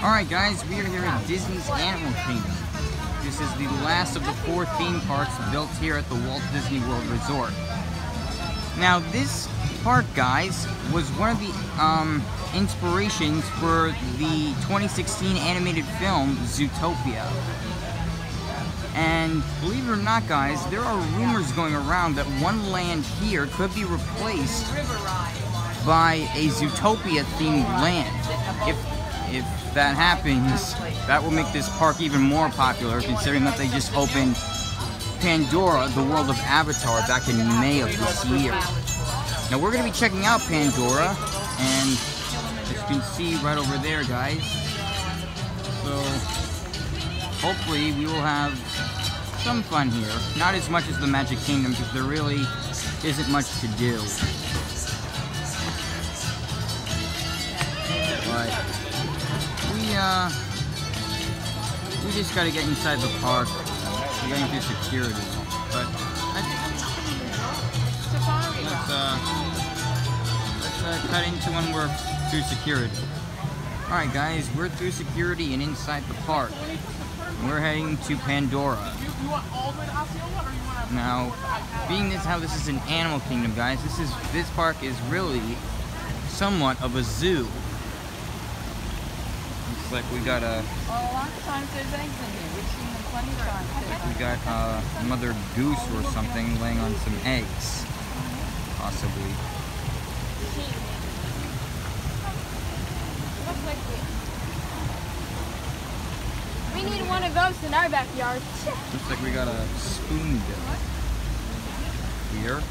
Alright guys, we are here at Disney's Animal Kingdom. This is the last of the 4 theme parks built here at the Walt Disney World Resort. Now this park, guys, was one of the inspirations for the 2016 animated film Zootopia. And believe it or not, guys, there are rumors going around that one land here could be replaced by a Zootopia-themed land. If that happens, that will make this park even more popular, considering that they just opened Pandora, the world of Avatar, back in May of this year. Now we're going to be checking out Pandora, and as you can see right over there, guys, so hopefully we will have some fun here. Not as much as the Magic Kingdom, because there really isn't much to do. But we just gotta get inside the park. We're going through security. But let's cut into when we're through security. Alright guys, we're through security and inside the park. We're heading to Pandora. Now, being how this is an Animal Kingdom, guys, this park is really somewhat of a zoo. Looks like we got a. A lot of times there's eggs in here. We've seen them plenty of times. We got a mother goose or something laying on some eggs, possibly. We need one of those in our backyard. Looks like we got a spoonbill here.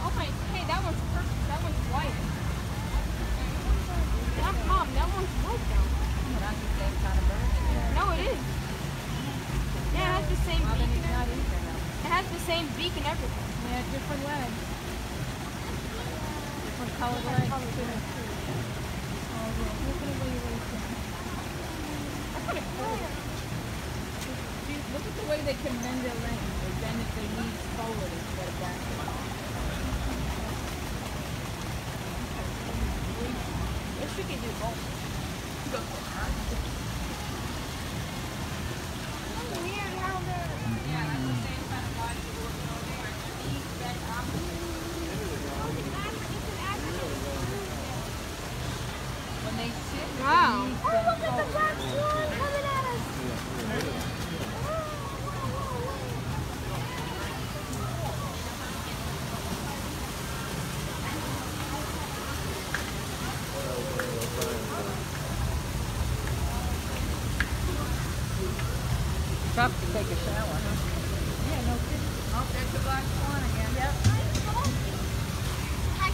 Oh my, hey, that one's perfect. That one's white. Mom, that one's white though. That's the same kind of bird. No, it is. Yeah, it has the same beak and everything. It has the same beak and everything. Yeah, different legs. Different colored legs too. Look at the way they can bend their legs. They bend if they knees forward instead of backward. Wish we could do both. Weird how they're... When they sit, Wow. their knees Oh, bend look at the forward. black swan coming at us. Tough to take a shower. Yeah, no kidding. Oh, there's the black swan again. Yep. I told you. I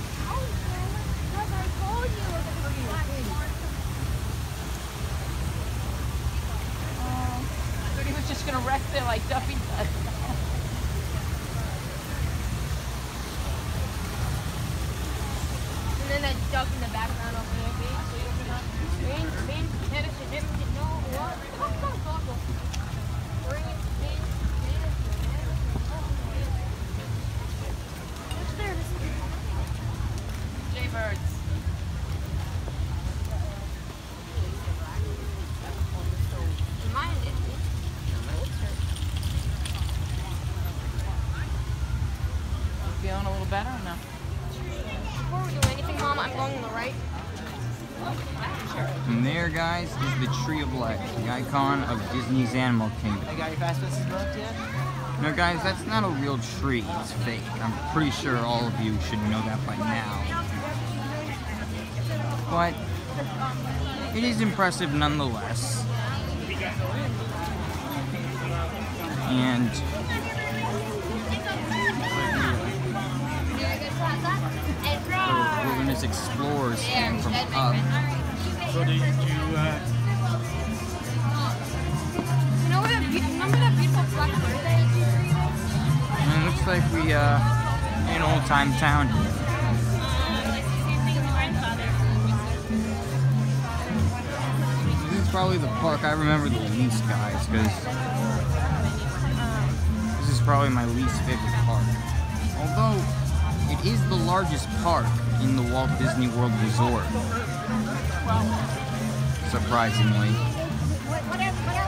thought he was just going to rest there like Duffy does. And then that duck in the background over there. Jaybirds. Feeling a little better or no? Before we do anything, Mom, I'm going on the right. And there, guys, is the Tree of Life, the icon of Disney's Animal Kingdom. I got your fast passes booked yet? Now, guys, that's not a real tree. It's fake. I'm pretty sure all of you should know that by now. But it is impressive nonetheless. And the Wilderness Explorers came from up. So do you Remember that beautiful black birthday tree? And it looks like we in old time town here. This is probably the park I remember the least, guys, because this is probably my least favorite park. Although It is the largest park in the Walt Disney World Resort. Surprisingly. What else is there?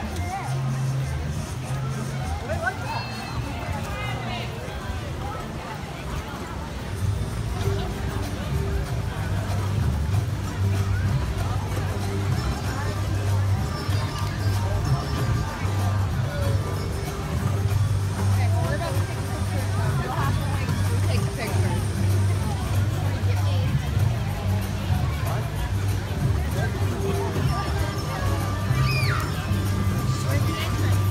Okay, well, we're about to take a picture, so you'll have to, like, take the picture. Where's the entrance?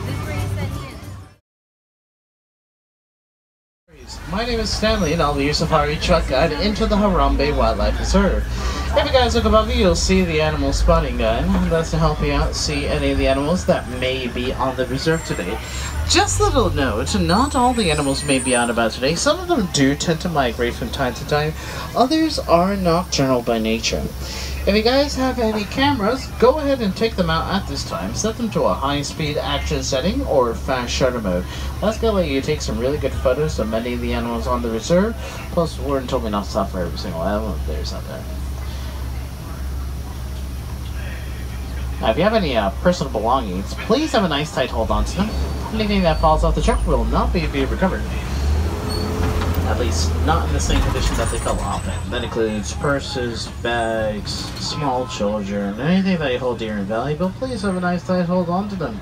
This is where you said he is. My name is Stanley and I'll be your safari truck guide into the Harambe Wildlife Reserve. If you guys look above you, you'll see the animal spotting gun. That's to help you out see any of the animals that may be on the reserve today. Just a little note, not all the animals may be out about today. Some of them do tend to migrate from time to time. Others are nocturnal by nature. If you guys have any cameras, go ahead and take them out at this time. Set them to a high-speed action setting or fast shutter mode. That's going to let you take some really good photos of many of the animals on the reserve. Plus, Warren told me not to stop for every single animal there's out there. Now, if you have any personal belongings, please have a nice tight hold onto them. Anything that falls off the truck will not be recovered. At least not in the same condition that they fell off in. That includes purses, bags, small children, anything that you hold dear and valuable. Please have a nice tight hold onto them.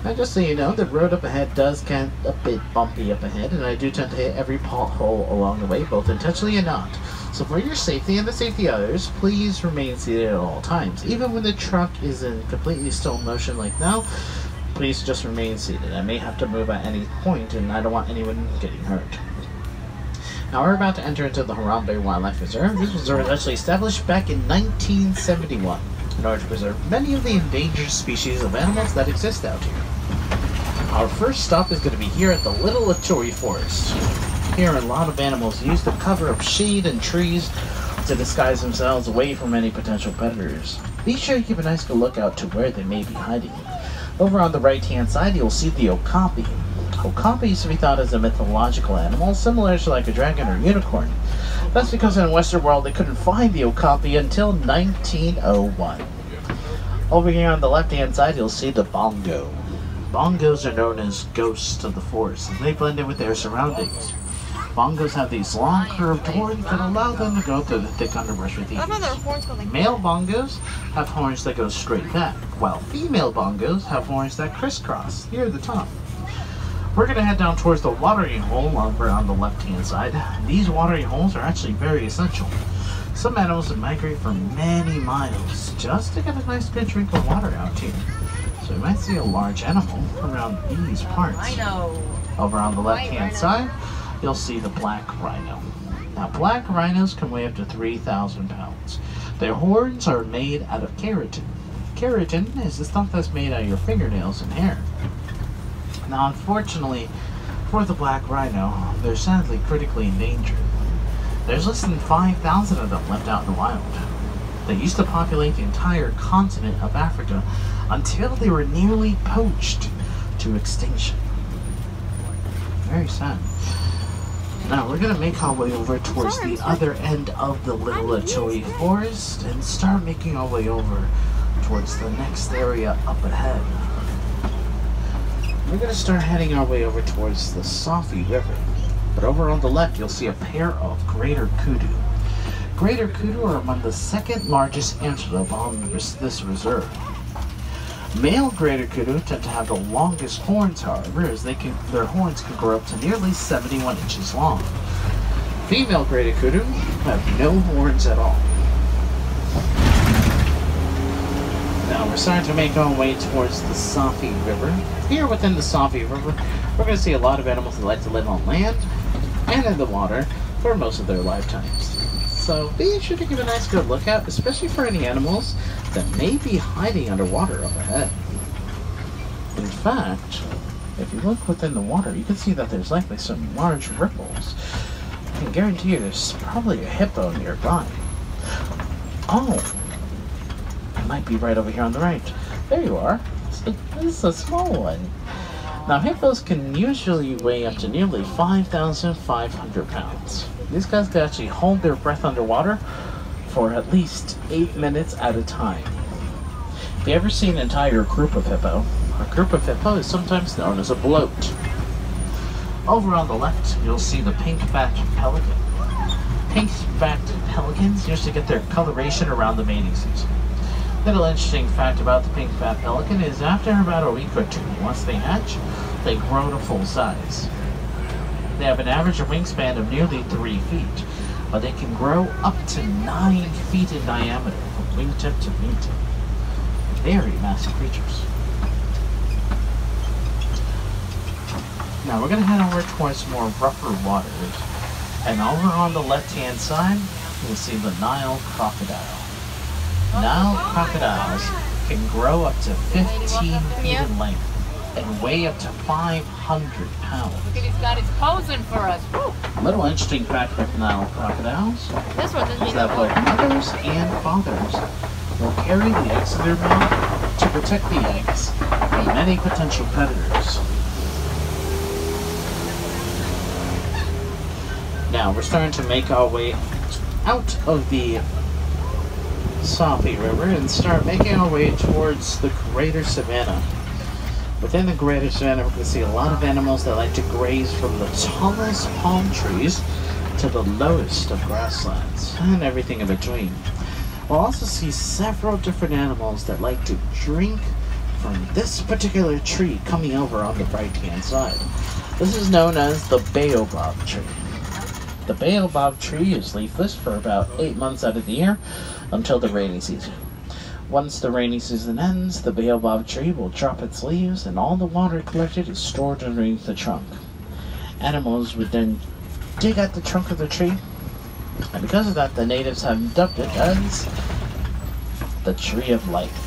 And just so you know, the road up ahead does get a bit bumpy up ahead, and I do tend to hit every pothole along the way, both intentionally and not. So for your safety and the safety of others, please remain seated at all times. Even when the truck is in completely still motion like now, please just remain seated. I may have to move at any point, and I don't want anyone getting hurt. Now we're about to enter into the Harambe Wildlife Reserve. This reserve was actually established back in 1971 in order to preserve many of the endangered species of animals that exist out here. Our first stop is going to be here at the Little Atory Forest. Here a lot of animals use the cover of shade and trees to disguise themselves away from any potential predators. Be sure to keep a nice good lookout to where they may be hiding. Over on the right hand side you'll see the okapi. Okapi used to be thought as a mythological animal, similar to like a dragon or unicorn. That's because in the Western world they couldn't find the okapi until 1901. Over here on the left hand side you'll see the bongo. Bongos are known as ghosts of the forest, and they blend in with their surroundings. Bongos have these long curved horns that allow them to go through the thick underbrush with ease. Male bongos have horns that go straight back, while female bongos have horns that crisscross near the top. We're going to head down towards the watering hole over on the left-hand side. These watering holes are actually very essential. Some animals migrate for many miles just to get a nice good drink of water out here. So you might see a large animal around these parts. Over on the left-hand side, you'll see the black rhino. Now, black rhinos can weigh up to 3,000 pounds. Their horns are made out of keratin. Keratin is the stuff that's made out of your fingernails and hair. Now, unfortunately, for the black rhino, they're sadly critically endangered. There's less than 5,000 of them left out in the wild. They used to populate the entire continent of Africa until they were nearly poached to extinction. Very sad. Now, we're going to make our way over towards the other end of the Little Atory Forest and start making our way over towards the next area up ahead. We're going to start heading our way over towards the Safi River. But over on the left, you'll see a pair of greater kudu. Greater kudu are among the second largest antelope on this reserve. Male greater kudu tend to have the longest horns, however, as their horns can grow up to nearly 71 inches long. Female greater kudu have no horns at all. Now we're starting to make our way towards the Safi River. Here within the Safi River, we're going to see a lot of animals that like to live on land and in the water for most of their lifetimes. So be sure to give a nice good look out, especially for any animals that may be hiding underwater up ahead. In fact, if you look within the water, you can see that there's likely some large ripples. I can guarantee you there's probably a hippo nearby. Oh! It might be right over here on the right. There you are. This is a small one. Now, hippos can usually weigh up to nearly 5,500 pounds. These guys can actually hold their breath underwater for at least 8 minutes at a time. If you ever see an entire group of hippo, a group of hippo is sometimes known as a bloat. Over on the left, you'll see the pink-backed pelican. Pink-backed pelicans usually get their coloration around the mating season. Little interesting fact about the pink-backed pelican is after about a week or two, once they hatch, they grow to full size. They have an average wingspan of nearly 3 feet, but they can grow up to 9 feet in diameter from wingtip to wingtip. Very massive creatures. Now we're going to head over towards more rougher waters, and over on the left-hand side, you'll see the Nile crocodile. Nile crocodiles can grow up to 15 feet in length and weigh up to 500 pounds. Look at these guys posing for us. Woo. A little interesting fact about the Nile crocodiles This one doesn't is mean that both mothers and fathers will carry the eggs in their mouth to protect the eggs from many potential predators. Now we're starting to make our way out of the Sapi River and start making our way towards the Greater Savannah. Within the Greater Savannah, we can see a lot of animals that like to graze from the tallest palm trees to the lowest of grasslands and everything in between. We'll also see several different animals that like to drink from this particular tree coming over on the right-hand side. This is known as the baobab tree. The baobab tree is leafless for about 8 months out of the year until the rainy season. Once the rainy season ends, the baobab tree will drop its leaves and all the water collected is stored underneath the trunk. Animals would then dig at the trunk of the tree, and because of that, the natives have dubbed it as the Tree of Life.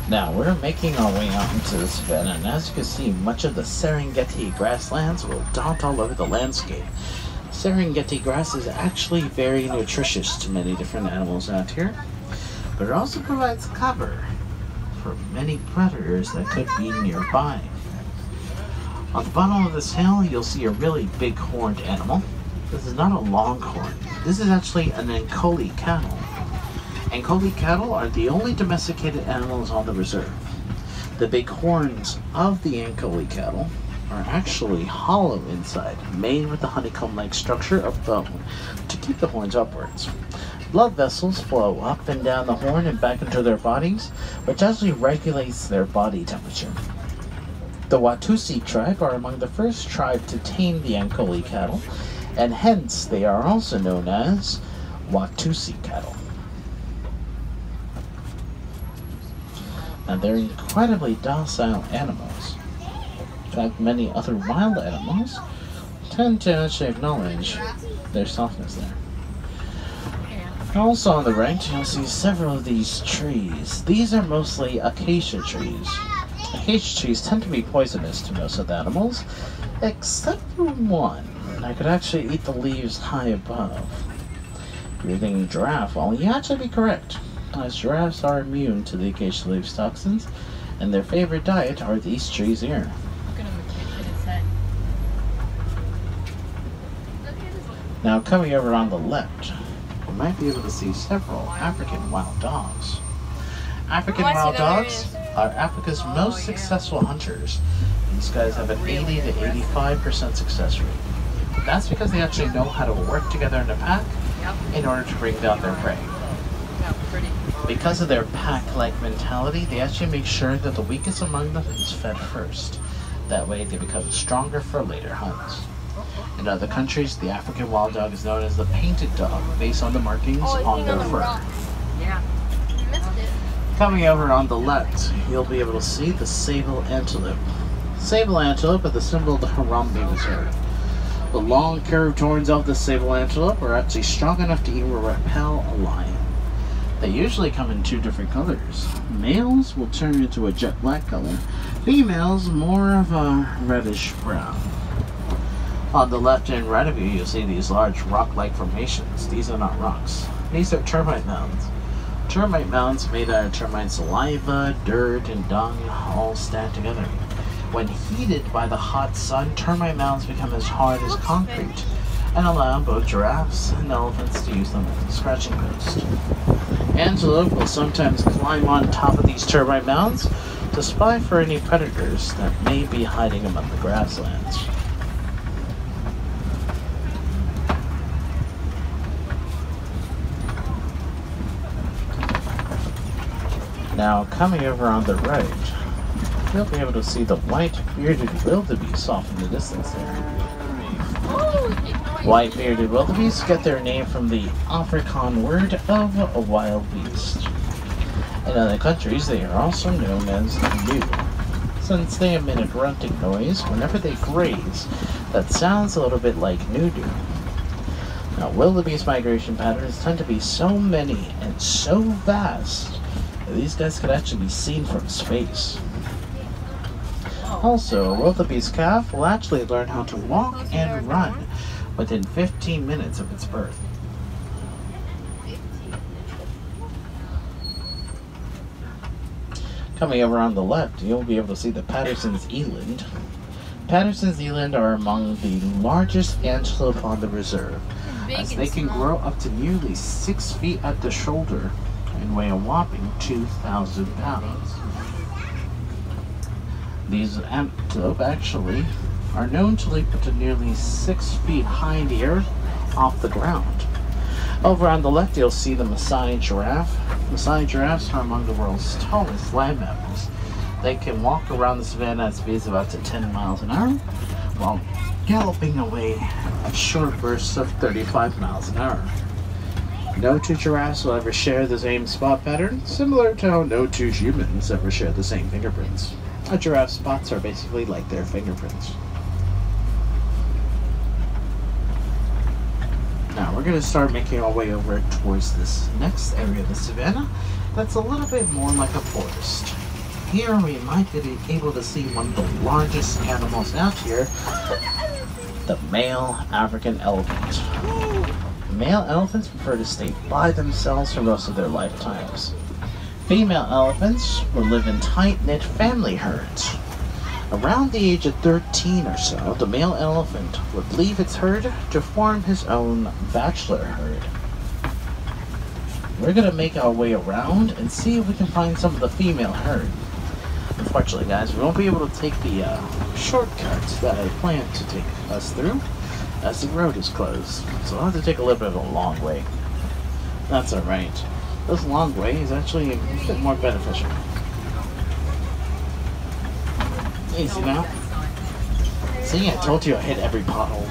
Now, we're making our way out into the savannah, and as you can see, much of the Serengeti grasslands will dot all over the landscape. Serengeti grass is actually very nutritious to many different animals out here, but it also provides cover for many predators that could be nearby. On the bottom of this hill, you'll see a really big horned animal. This is not a longhorn. This is actually an Ankole cattle. Ankole cattle are the only domesticated animals on the reserve. The big horns of the Ankole cattle are actually hollow inside, made with the honeycomb-like structure of bone to keep the horns upwards. Blood vessels flow up and down the horn and back into their bodies, which actually regulates their body temperature. The Watusi tribe are among the first tribe to tame the Ankole cattle, and hence they are also known as Watusi cattle. And they're incredibly docile animals. In fact, many other wild animals tend to actually acknowledge their softness there. Also on the right, you'll see several of these trees. These are mostly acacia trees. Acacia trees tend to be poisonous to most of the animals, except for one that could actually eat the leaves high above. If you're thinking giraffe, well, you actually be correct, as giraffes are immune to the acacia leaves toxins, and their favorite diet are these trees here. Look at him in his head. Now, coming over on the left, you might be able to see several African wild dogs. African wild dogs are Africa's most successful hunters. These guys have an 80 to 85% success rate. That's because they actually know how to work together in a pack in order to bring down their prey. Because of their pack-like mentality, they actually make sure that the weakest among them is fed first. That way they become stronger for later hunts. In other countries, the African wild dog is known as the painted dog, based on the markings on their fur. Yeah. You missed it. Coming over on the left, you'll be able to see the sable antelope. Sable antelope are the symbol of the Harambe Reserve. The long curved horns of the sable antelope are actually strong enough to even repel a lion. They usually come in 2 different colors. Males will turn into a jet black color, females more of a reddish brown. On the left and right of you, you'll see these large rock-like formations. These are not rocks. These are termite mounds. Termite mounds made out of termite saliva, dirt, and dung all stacked together. When heated by the hot sun, termite mounds become as hard as concrete and allow both giraffes and elephants to use them as a scratching post. Antelope will sometimes climb on top of these termite mounds to spy for any predators that may be hiding among the grasslands. Now, coming over on the right, you'll be able to see the white bearded wildebeest off in the distance there. White bearded wildebeest get their name from the Afrikaans word of a wild beast. In other countries, they are also known as gnu, since they emit a grunting noise whenever they graze that sounds a little bit like noo-doo. Now, wildebeest migration patterns tend to be so many and so vast that these guys could actually be seen from space. Also, a wildebeest calf will actually learn how to walk and run within 15 minutes of its birth. Coming over on the left, you'll be able to see the Patterson's eland. Patterson's eland are among the largest antelope on the reserve, as they can grow up to nearly 6 feet at the shoulder and weigh a whopping 2,000 pounds. These antelope actually are known to leap up to nearly 6 feet high in the air off the ground. Over on the left, you'll see the Maasai giraffe. Maasai giraffes are among the world's tallest land mammals. They can walk around the savannah at speeds of up to 10 miles an hour, while galloping away at short bursts of 35 miles an hour. No two giraffes will ever share the same spot pattern, similar to how no two humans ever share the same fingerprints. A giraffe's spots are basically like their fingerprints. Now we're going to start making our way over towards this next area of the savannah that's a little bit more like a forest. Here we might be able to see one of the largest animals out here, the male African elephant. Male elephants prefer to stay by themselves for most of their lifetimes. Female elephants will live in tight-knit family herds. Around the age of 13 or so, the male elephant would leave its herd to form his own bachelor herd. We're going to make our way around and see if we can find some of the female herd. Unfortunately, guys, we won't be able to take the shortcut that I planned to take us through, as the road is closed. So I'll have to take a little bit of a long way. That's alright. This long way is actually a bit more beneficial. Easy now. See, I told you I hit every pothole.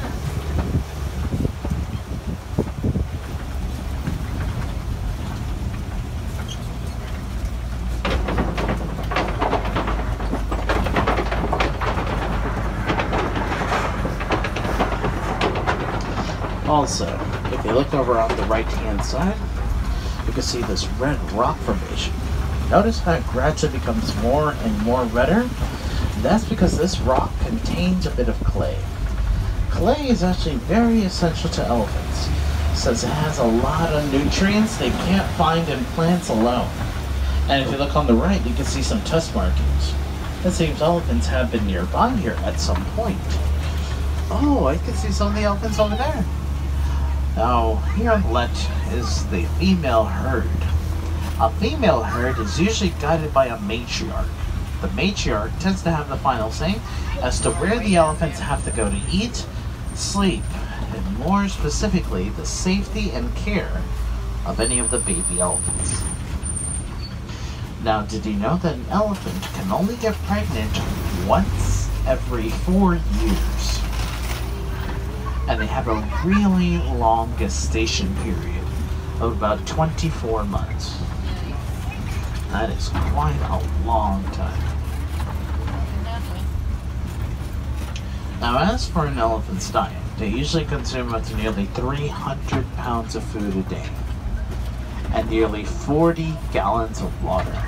Also, if you look over on the right-hand side, you can see this red rock formation. Notice how it gradually becomes more and more redder? That's because this rock contains a bit of clay. Clay is actually very essential to elephants, since it has a lot of nutrients they can't find in plants alone. And if you look on the right, you can see some tusk markings. It seems elephants have been nearby here at some point. Oh, I can see some of the elephants over there. Now, here on the left is the female herd. A female herd is usually guided by a matriarch. The matriarch tends to have the final say as to where the elephants have to go to eat, sleep, and more specifically, the safety and care of any of the baby elephants. Now, did you know that an elephant can only get pregnant once every 4 years? And they have a really long gestation period of about 24 months. That is quite a long time. Now, as for an elephant's diet, they usually consume up to nearly 300 pounds of food a day and nearly 40 gallons of water.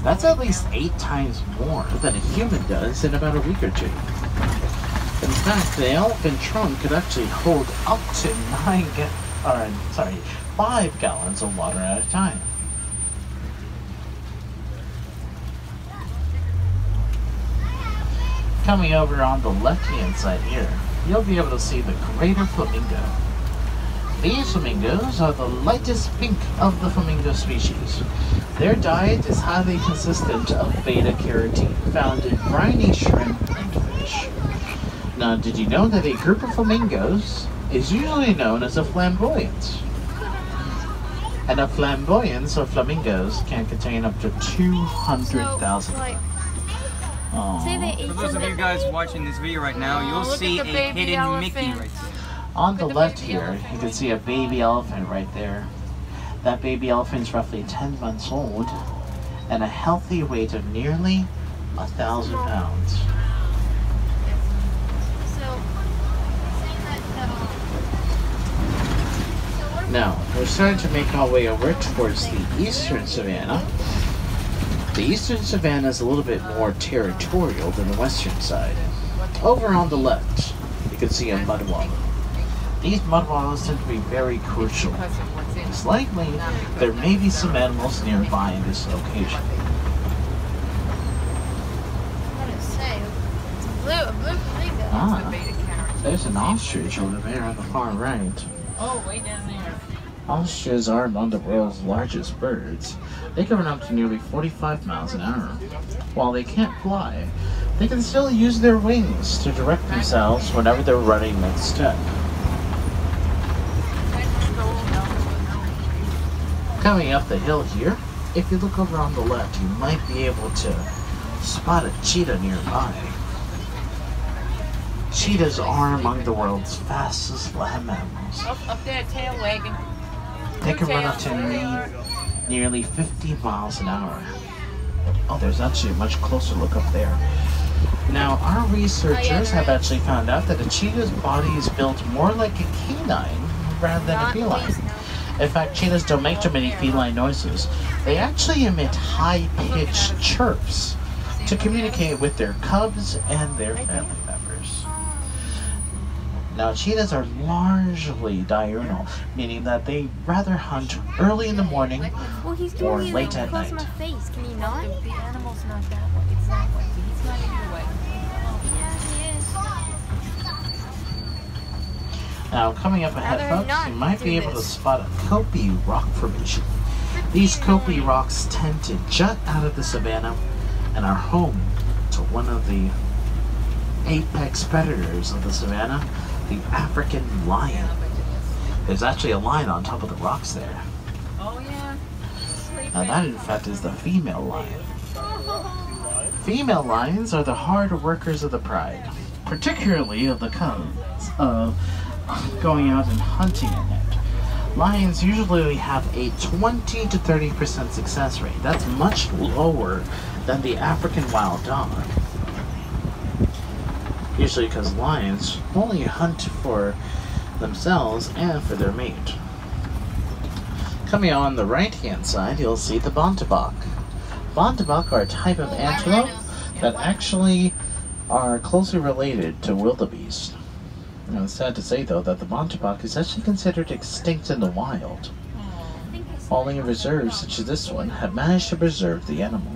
That's at least 8 times more than a human does in about a week or two. In fact, the elephant trunk could actually hold up to 5 gallons of water at a time. Coming over on the left-hand side here, you'll be able to see the greater flamingo. These flamingos are the lightest pink of the flamingo species. Their diet is highly consistent of beta-carotene found in briny shrimp and fish. Now, did you know that a group of flamingos is usually known as a flamboyance? And a flamboyance of flamingos can contain up to 200,000 So, like, Aw. say they ate For those of you guys watching this video right now, you'll look at see the a baby hidden elephant. Mickey right there. On the Look at the left baby here, elephant. you can see a baby elephant right there. That baby elephant is roughly 10 months old and a healthy weight of nearly 1,000 pounds. So, saying that, so what Now, we're starting to make our way over towards the eastern savanna. The eastern savanna is a little bit more territorial than the western side. Over on the left, you can see a mud wall. These mud walls tend to be very crucial. It's likely there may be some animals nearby in this location. did it say? It's a blue flamingo. Ah, there's an ostrich over there on the far right. Oh, way down there. Ostriches are among the world's largest birds. They can run up to nearly 45 miles an hour. While they can't fly, they can still use their wings to direct themselves whenever they're running next step. Coming up the hill here, if you look over on the left, you might be able to spot a cheetah nearby. Cheetahs are among the world's fastest land mammals. Up there, tail wagging. They can run up to nearly 50 miles an hour. Oh, there's actually a much closer look up there. Now, our researchers have actually found out that a cheetah's body is built more like a canine rather than a feline. In fact, cheetahs don't make too many feline noises. They actually emit high-pitched chirps to communicate with their cubs and their family members. Now, cheetahs are largely diurnal, meaning that they rather hunt early in the morning Well, he's or doing late it at close night. to my face. Can he not? The animal's not that way. It's that way. He's not in your way. Yeah, he is. Now, coming up ahead, Rather folks, not you might be do able to this. spot a Kopi rock formation. These Kopi rocks tend to jut out of the savanna and are home to one of the apex predators of the savanna, the African lion. There's actually a lion on top of the rocks there. Oh, yeah. Now that, in fact, is the female lion. Female lions are the hard workers of the pride, particularly of the cubs, going out and hunting at night. Lions usually have a 20 to 30% success rate. That's much lower than the African wild dog. Usually because lions only hunt for themselves and for their mate. Coming on the right-hand side, you'll see the bontebok. Bontebok are a type of antelope that actually are closely related to wildebeest. Now, it's sad to say, though, that the bontebok is actually considered extinct in the wild. Only reserves such as this one have managed to preserve the animal.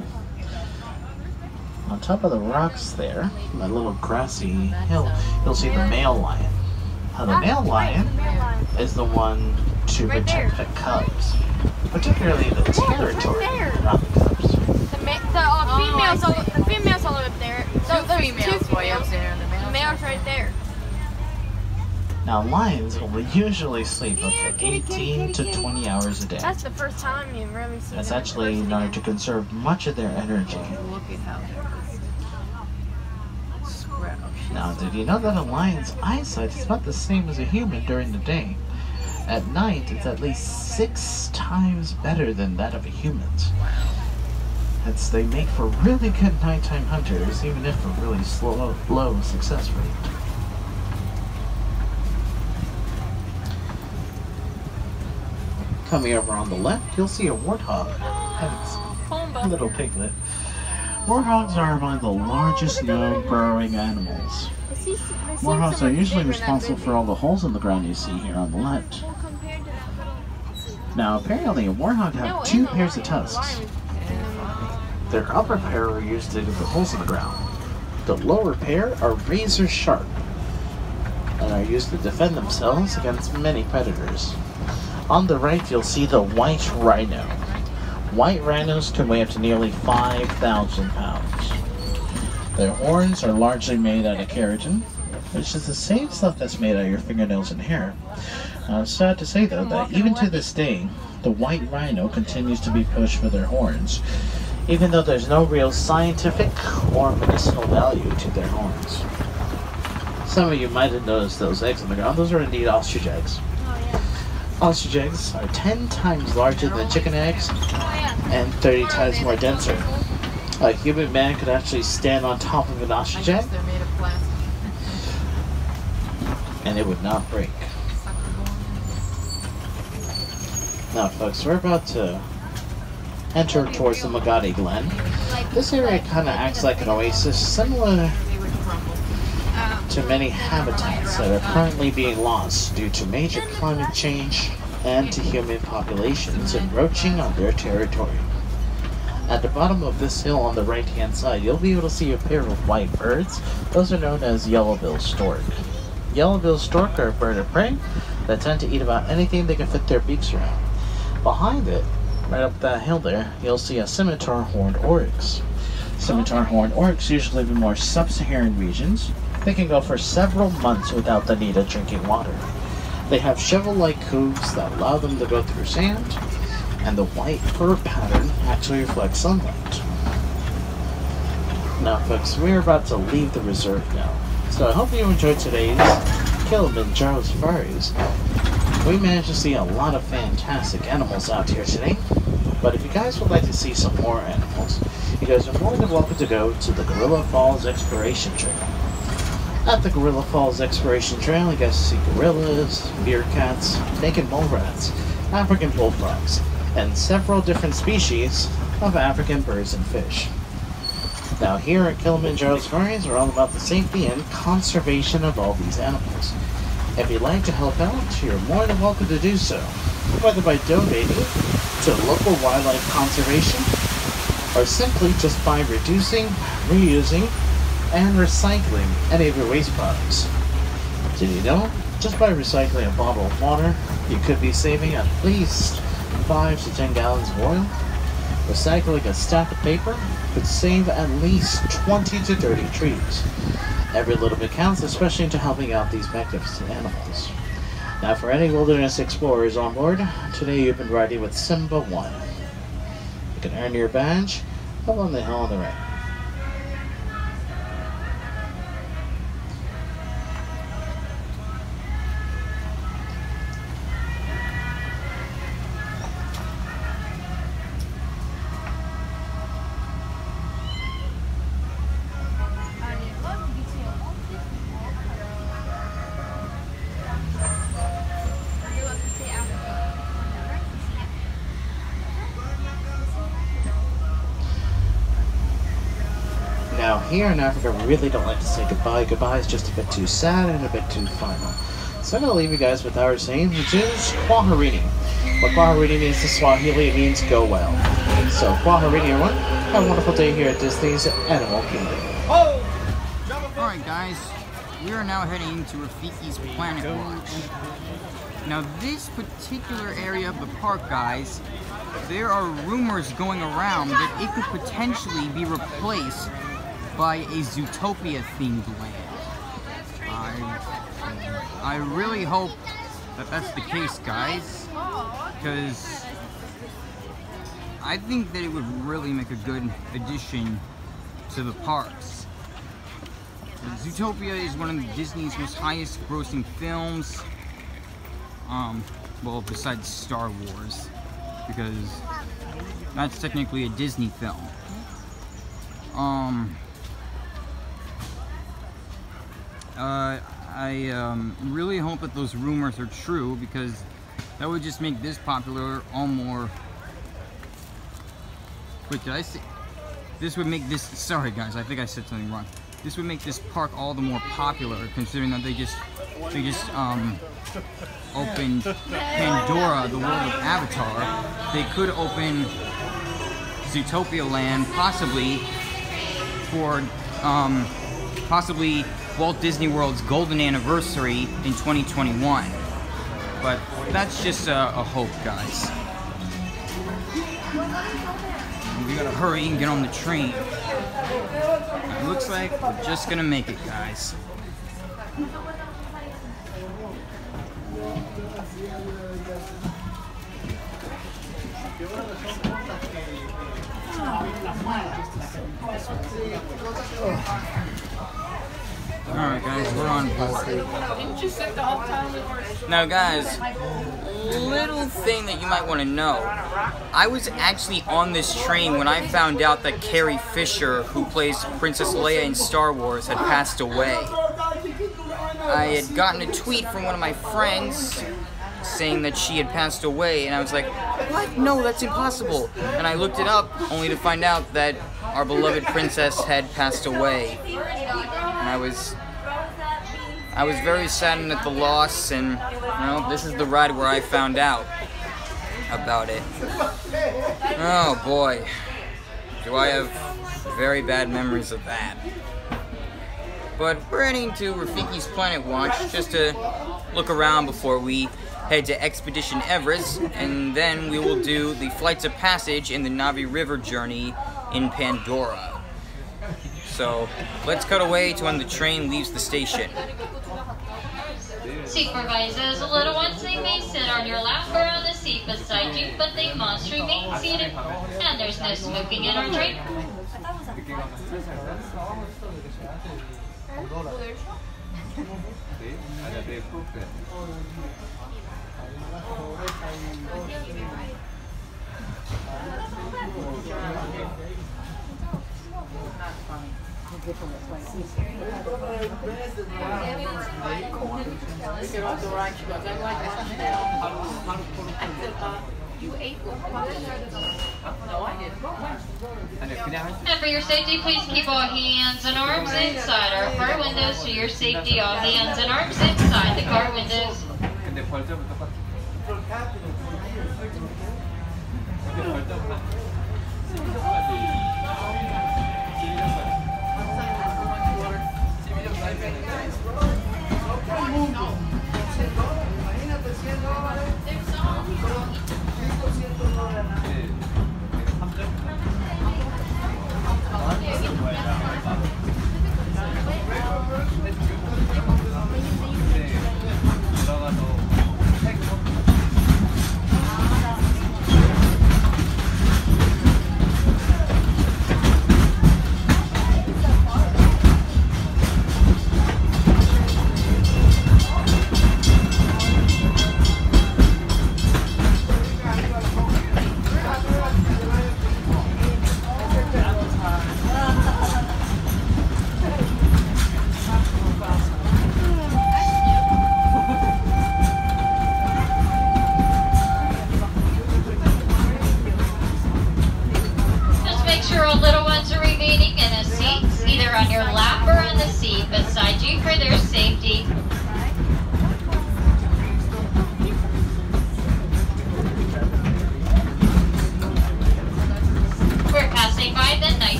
On top of the rocks there, that little grassy hill, you'll see the male lion. Now, the male lion is the one to Right protect the cubs, particularly the territory there. around the cubs. The females all up there. Two females way up there. And The male's right there. Now, lions will usually sleep up to 18 to 20 hours a day. That's the first time you've really seen That's them in actually in person. order to conserve much of their energy. look at how they're just spread. Now, did you know that a lion's eyesight is about the same as a human during the day? At night, it's at least 6 times better than that of a human's. Hence, they make for really good nighttime hunters, even if a really low success rate. Coming over on the left, you'll see a warthog. A little piglet. Warthogs are among the largest known burrowing animals. Warthogs are usually responsible for all the holes in the ground you see here on the left. Now, apparently, a warthog have 2 pairs of tusks. Their upper pair are used to dig the holes in the ground. The lower pair are razor sharp and are used to defend themselves against many predators. On the right, you'll see the white rhino. White rhinos can weigh up to nearly 5,000 pounds. Their horns are largely made out of keratin, which is the same stuff that's made out of your fingernails and hair. Sad to say though that even to this day, the white rhino continues to be pushed for their horns, even though there's no real scientific or medicinal value to their horns. Some of you might have noticed those eggs on the ground. Those are indeed ostrich eggs. Ostrich eggs are 10 times larger than chicken eggs and 30 times more denser. A human man could actually stand on top of an ostrich egg They're made of plastic. and it would not break. Now folks, we're about to enter towards the Magadi Glen. This area kind of acts like an oasis, similar to many habitats that are currently being lost due to major climate change and to human populations encroaching on their territory. At the bottom of this hill on the right-hand side, you'll be able to see a pair of white birds. Those are known as yellow-billed stork. Yellow-billed stork are a bird of prey that tend to eat about anything they can fit their beaks around. Behind it, right up that hill there, you'll see a scimitar horned oryx. Scimitar horned oryx usually live in more sub-Saharan regions. They can go for several months without the need of drinking water. They have shovel-like hooves that allow them to go through sand, and the white fur pattern actually reflects sunlight. Now folks, we're about to leave the reserve now. So I hope you enjoyed today's Kilimanjaro Safaris. We managed to see a lot of fantastic animals out here today, but if you guys would like to see some more animals, you guys are more than welcome to go to the Gorilla Falls Exploration Trail. At the Gorilla Falls Exploration Trail, you guys see gorillas, meerkats, naked mole rats, African bullfrogs, and several different species of African birds and fish. Now here at Kilimanjaro Safaris, we're all about the safety and conservation of all these animals. If you'd like to help out, you're more than welcome to do so, whether by donating to local wildlife conservation, or simply just by reducing, reusing, and recycling any of your waste products. Did you know? Just by recycling a bottle of water, you could be saving at least 5 to 10 gallons of oil. Recycling a stack of paper could save at least 20 to 30 trees. Every little bit counts, especially into helping out these magnificent animals. Now for any wilderness explorers on board, today you've been riding with Simba 1. You can earn your badge up on the hill on the right. Now, here in Africa, we really don't like to say goodbye. Goodbye is just a bit too sad and a bit too final. So I'm going to leave you guys with our saying, which is Kwaherini. What Kwaherini means to Swahili, it means go well. So, Kwaherini, everyone. Have a wonderful day here at Disney's Animal Kingdom. Alright guys, we are now heading to Rafiki's Planet Watch. Now this particular area of the park, guys, there are rumors going around that it could potentially be replaced by a Zootopia themed land. I really hope that that's the case, guys, because I think that it would really make a good addition to the parks. Zootopia is one of Disney's most highest grossing films, well, besides Star Wars, because that's technically a Disney film. I really hope that those rumors are true, because that would just make this popular all more. Wait, did I say? This would make this. Sorry, guys, I think I said something wrong. This would make this park all the more popular, considering that they just opened Pandora, the world of Avatar. They could open Zootopia Land possibly for possibly Walt Disney World's golden anniversary in 2021. But that's just a hope, guys. We gotta hurry and get on the train. It looks like we're just gonna make it, guys. Alright guys, we're on board. Didn't you sit the whole time with her? Now guys, little thing that you might want to know. I was actually on this train when I found out that Carrie Fisher, who plays Princess Leia in Star Wars, had passed away. I had gotten a tweet from one of my friends saying that she had passed away, and I was like, what? No, that's impossible. And I looked it up, only to find out that our beloved princess had passed away. And I was very saddened at the loss, and you know, this is the ride where I found out about it. Oh boy, do I have very bad memories of that. But we're heading to Rafiki's Planet Watch just to look around before we head to Expedition Everest, and then we will do the Flights of Passage in the Navi River journey in Pandora. So let's cut away to when the train leaves the station. Supervisors, little ones, they may sit on your lap or on the seat beside you, but they must remain seated. And there's no smoking in our train. You ate one. No, I didn't. And for your safety, please keep all hands and arms inside our car windows. For your safety, all hands and arms inside the car windows.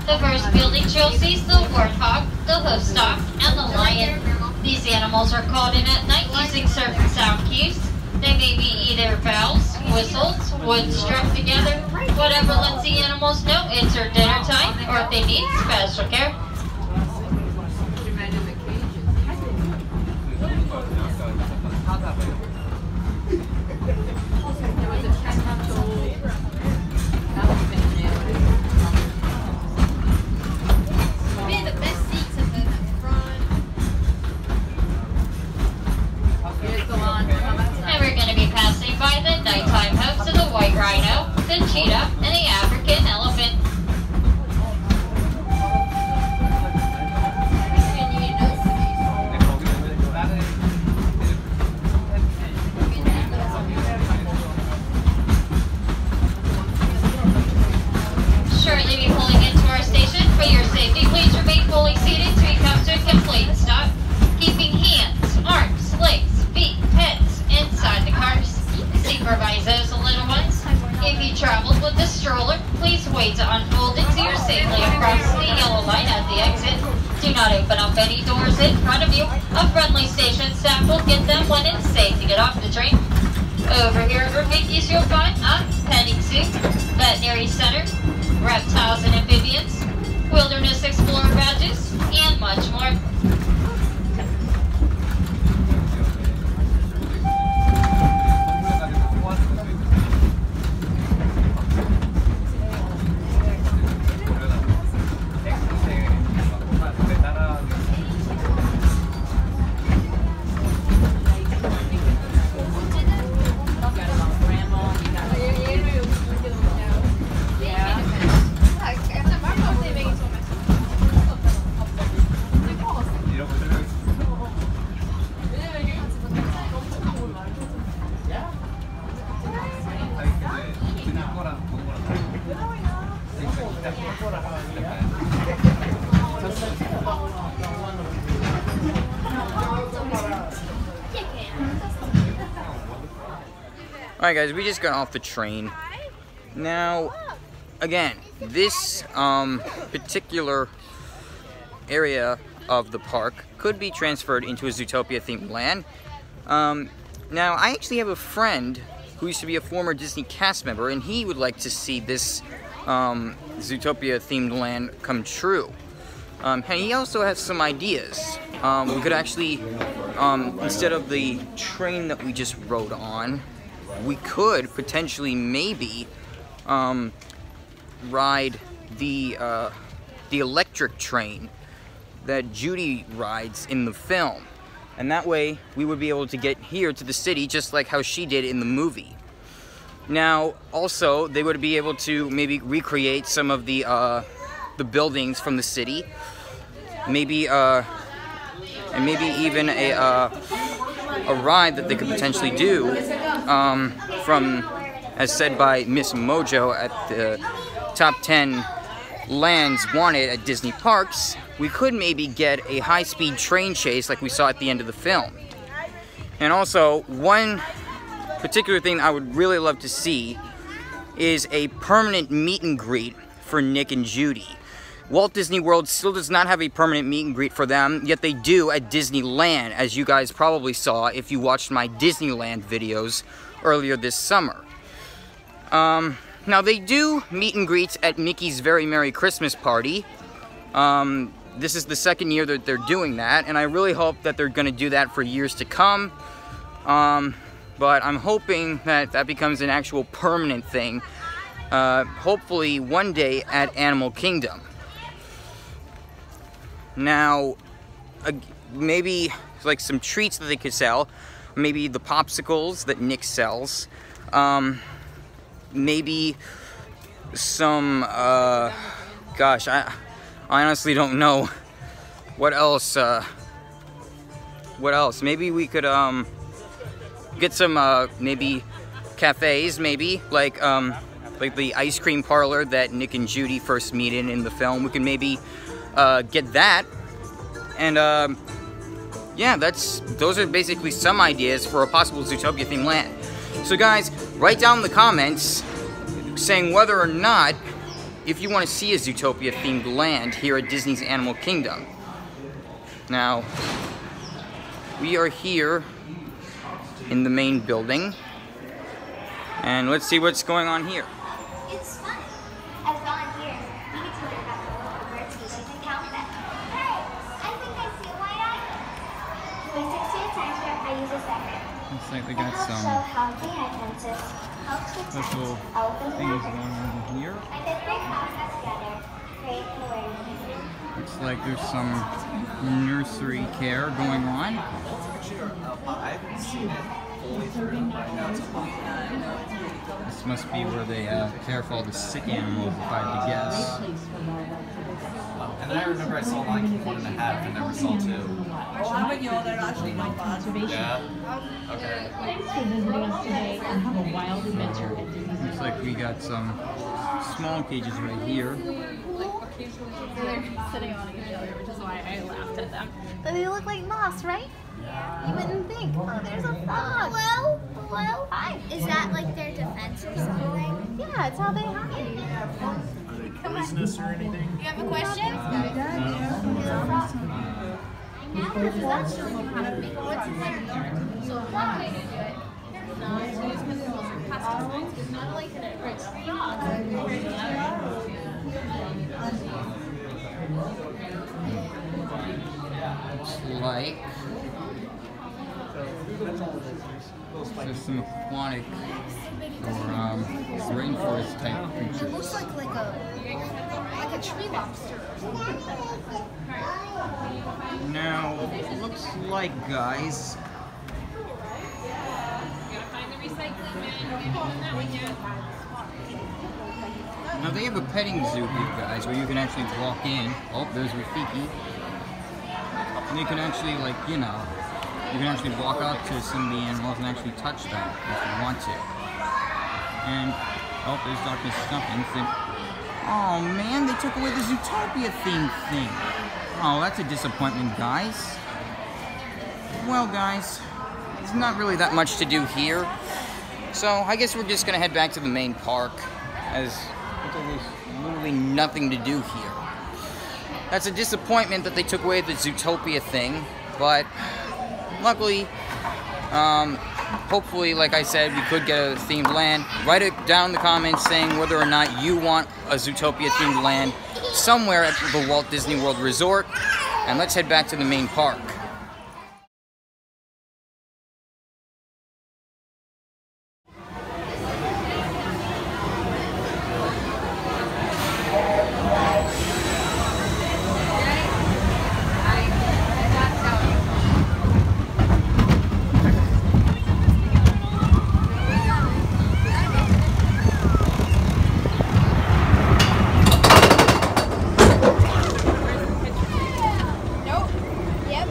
The first building you'll see is the warthog, the hoofstock, and the lion. These animals are called in at night using certain sound cues. They may be either bells, whistles, wood struck together, whatever lets the animals know it's their dinner time or if they need special care. Cheetah, and the African elephant. Shortly be pulling into our station. For your safety, please remain fully seated till we come to a complete stop. Keeping hands, arms, legs, feet, heads inside the cars. Supervise those little ones. If you traveled with the cars in front of you. A friendly station staff will get them when it's safe to get off the train. Over here at Mickey's, you'll find a petting zoo, veterinary center, reptiles and amphibians, wilderness explorer badges, and much more. Alright guys, we just got off the train. Now, again, this particular area of the park could be transferred into a Zootopia themed land. Now, I actually have a friend who used to be a former Disney cast member, and he would like to see this Zootopia themed land come true. And he also has some ideas. We could actually, instead of the train that we just rode on, we could potentially maybe ride the electric train that Judy rides in the film. And that way we would be able to get here to the city just like how she did in the movie. Now, also, they would be able to maybe recreate some of the buildings from the city. Maybe, and maybe even a ride that they could potentially do from, as said by Miss Mojo at the top 10 lands wanted at Disney parks. We could maybe get a high-speed train chase like we saw at the end of the film. And also, one particular thing I would really love to see is a permanent meet and greet for Nick and Judy. Walt Disney World still does not have a permanent meet and greet for them, yet they do at Disneyland, as you guys probably saw if you watched my Disneyland videos earlier this summer. Now they do meet and greets at Mickey's Very Merry Christmas Party. This is the second year that they're doing that, and I really hope that they're going to do that for years to come. But I'm hoping that that becomes an actual permanent thing, hopefully one day at Animal Kingdom. Now, maybe like some treats that they could sell, maybe the popsicles that Nick sells, maybe some, gosh, I honestly don't know what else, maybe we could, get some, maybe cafes, maybe, like the ice cream parlor that Nick and Judy first meet in the film. We can maybe get that, and yeah, those are basically some ideas for a possible Zootopia themed land. So guys, write down in the comments saying whether or not if you want to see a Zootopia themed land here at Disney's Animal Kingdom. Now, we are here in the main building, and let's see what's going on here. It's fun. I've gone here. You can tell me about the local bird species and count them. Hey, I think I see a white-eye. With 68 times here, I use a second. Looks like they It got helps some show how dehydrances helps with special text, elephants and things elephants. going on here. And if they contact together, create an awareness. Looks like there's some nursery care going on. I haven't seen it fully through right now. It's a lot. This must be where they care for all the sick animals, if I had to guess. And then I remember I saw like 1.5 and never saw 2. Yeah? Okay. Thanks for visiting us today and have a wild adventure at Disney. Looks like we got some small cages right here. They're sitting on each other, which is why I laughed at them. But they look like moths, right? You wouldn't think. Oh, there's a frog. Hello? Hello? Hi. Is that like their defense or something? Yeah, it's how they hide. Are they poisonous or anything? You have a question? Looks like there's some aquatic or rainforest type creatures. It looks like a tree lobster. Now, it looks like, guys, now they have a petting zoo here, guys, where you can actually walk in. Oh, there's Rafiki. And you can actually, like, you know, you can actually walk up to some of the animals and actually touch them if you want to. And, oh, there's Dr. Stumpings. And, oh man, they took away the Zootopia theme thing. Oh, that's a disappointment, guys. Well, guys, there's not really that much to do here. So, I guess we're just gonna head back to the main park, as there's literally nothing to do here. That's a disappointment that they took away the Zootopia thing, but luckily, hopefully, like I said, we could get a themed land. Write it down in the comments saying whether or not you want a Zootopia themed land somewhere at the Walt Disney World Resort, and let's head back to the main park. Nope. Yep.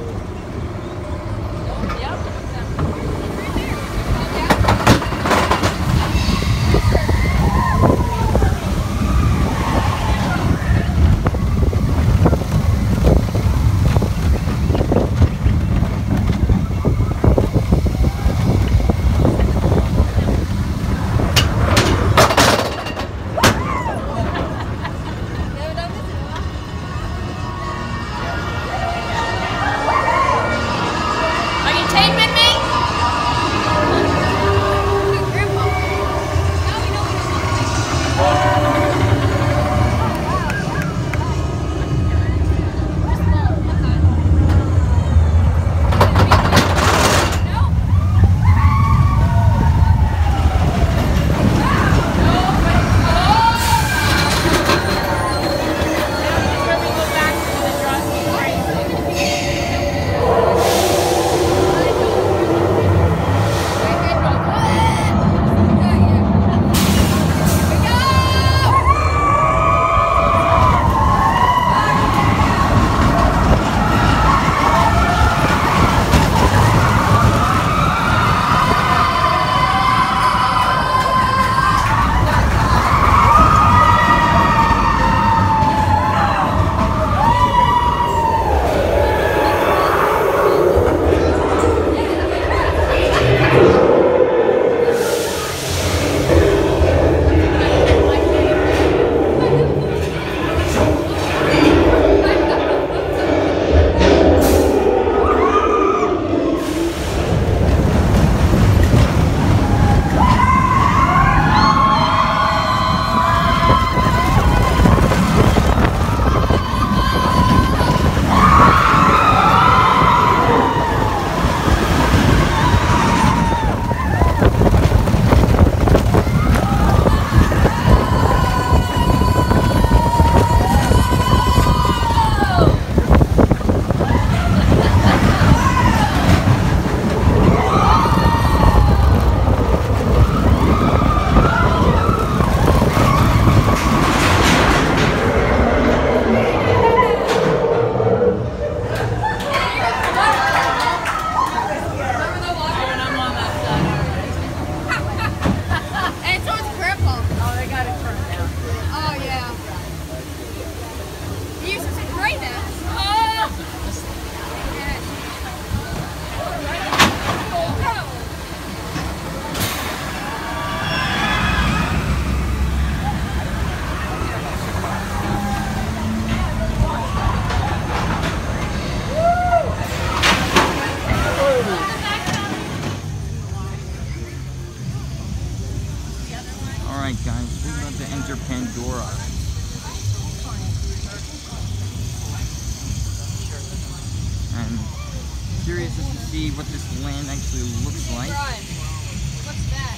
curious as to see what this land actually looks like. What's that?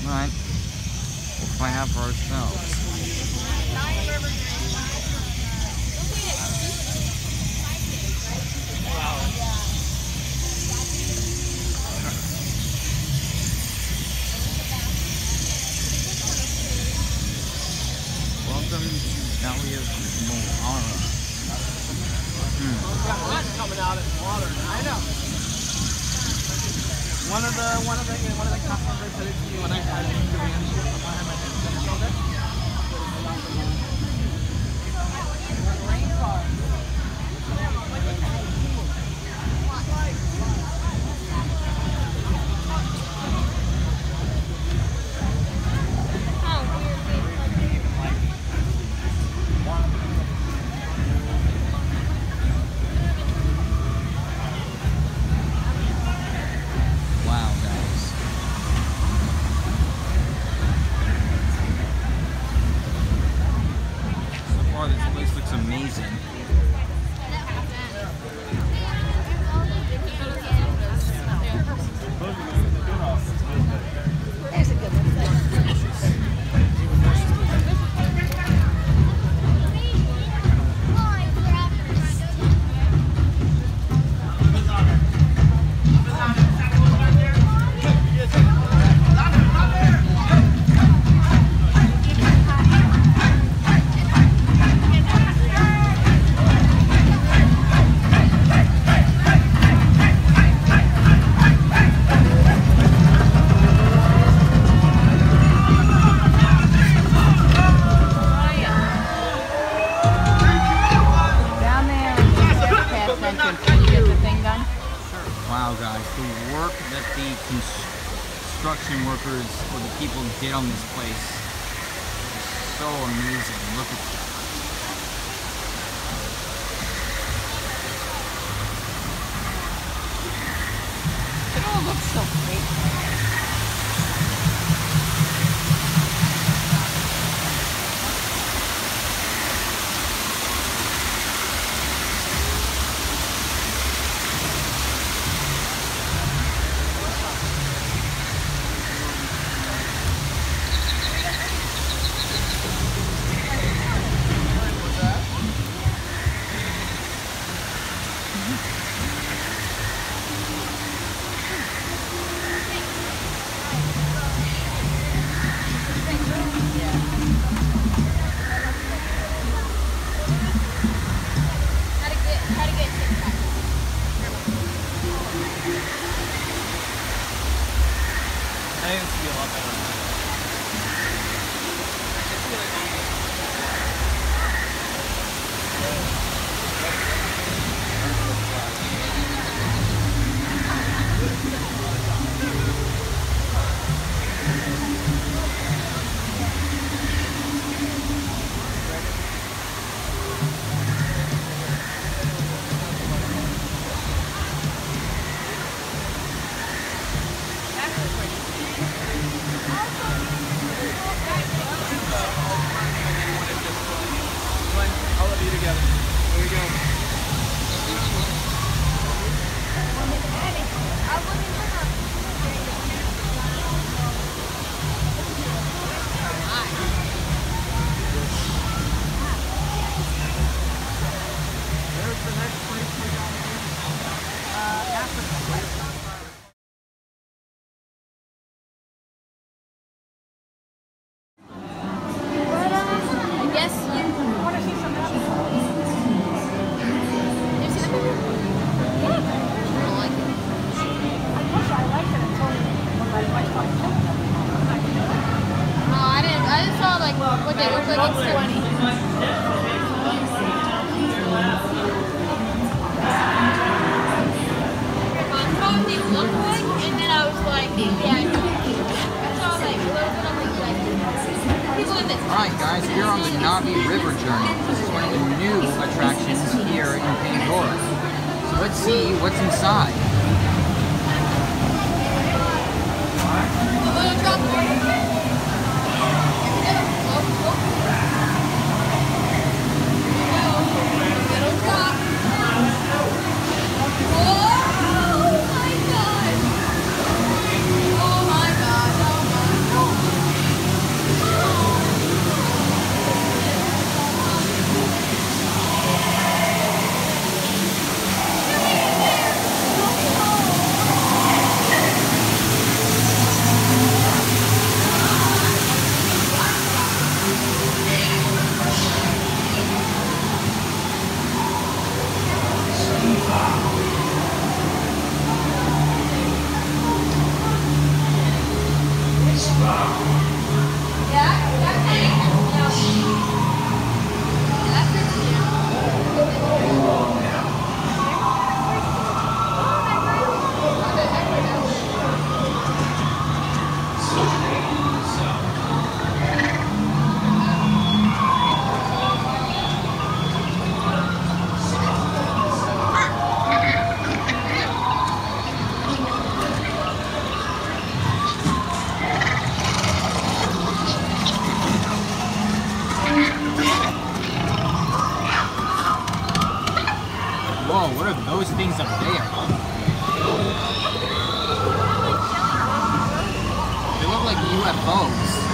But we'll find out for ourselves. Welcome to Valley of Moara. Coming out of the water. I know. One of the cast members said it to me when I had the band shoot. I had my shoulder. Rain car. Amazing. There's a good one. Wow, guys, the work that the construction workers or the people did on this place is so amazing. Look at that. It all looks so great. I think it's gonna be a lot better. All of you together. There we go. There's the next place we're going to. Africa. I guess you want to see some of There's everywhere. Yeah. I don't like it. I liked it until my wife liked it. No, I didn't. I just saw like what they look like. It's 20. What they look like, and then I was like, yeah. I saw like a little bit of like people in this. Alright guys, we're on the Navi River journey. This is one of the new attractions here in Pandora. So let's see what's inside. Little drop. Little drop. those things up there. They look like UFOs.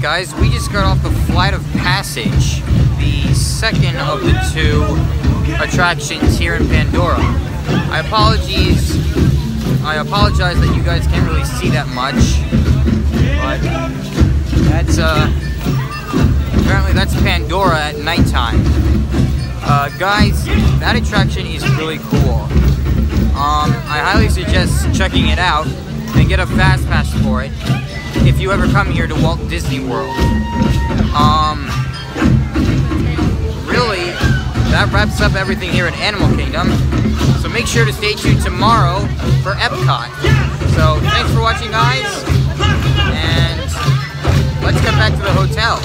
guys, we just got off the Flight of Passage, the second of the 2 attractions here in Pandora. I apologize that you guys can't really see that much, but that's apparently that's Pandora at nighttime. Guys, that attraction is really cool. I highly suggest checking it out and get a fast pass for it if you ever come here to Walt Disney World. Really, that wraps up everything here at Animal Kingdom. So make sure to stay tuned tomorrow for Epcot. So thanks for watching, guys, and let's get back to the hotel.